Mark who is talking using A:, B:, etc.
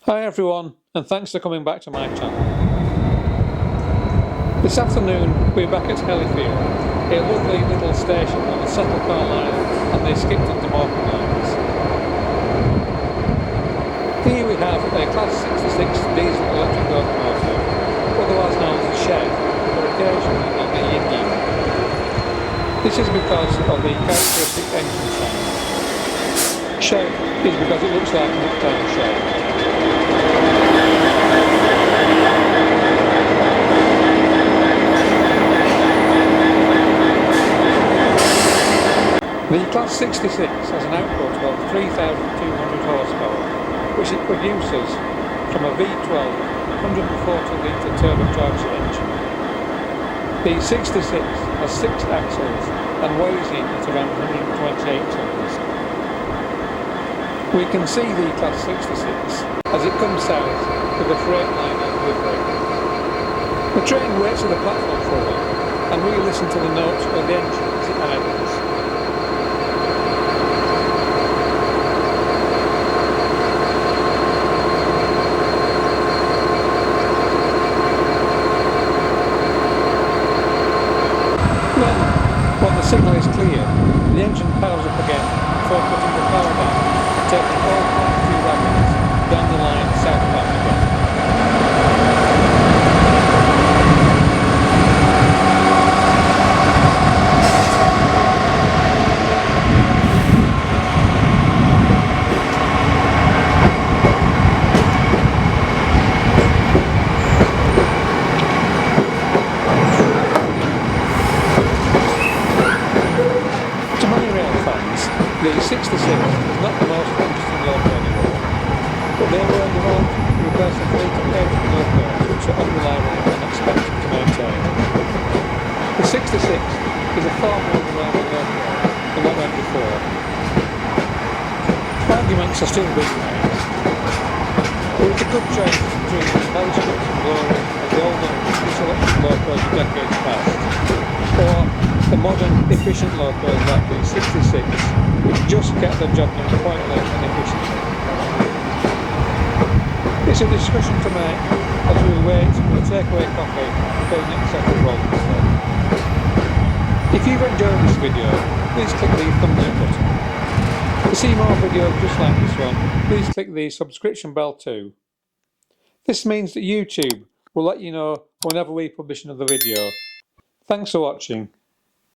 A: Hi everyone, and thanks for coming back to my channel. This afternoon we're back at Hellifield, a lovely little station on the Settle-Carlisle and the Skipton to Morecambe lines. Here we have a Class 66 diesel electric locomotive, otherwise known as a shed, or occasionally known as Ying Ying. This is because of the characteristic engine sound. Shed is because it looks like an upturned shed. The Class 66 has an output of 3,200 horsepower, which it produces from a V12 140 litre turbocharged engine. The 66 has 6 axles and weighs in at around 128 tonnes. We can see the Class 66 as it comes south with the freightliner livery. The train waits at the platform for a while, and we listen to the notes of the engine as it idles. When the signal is clear, the engine powers up again before putting the power down and taking all 23 wagons down the line southbound again. The 66 is not the most interesting loco anymore, but they were developed to replace the fleet of aging locos which are unreliable and expensive to maintain. The 66 is a far more reliable loco than what went before. Arguments are still being made. There is a good choice between the Hellifield and glory of the older electric locos of decades past, or the modern efficient locos like the 66, which just get the job done quietly and efficiently. It's a discussion to make as we wait for the takeaway coffee for the next set of rolling instead. If you've enjoyed this video, please click the thumbs up button. To see more videos just like this one, please click the subscription bell too. This means that YouTube will let you know whenever we publish another video. Thanks for watching.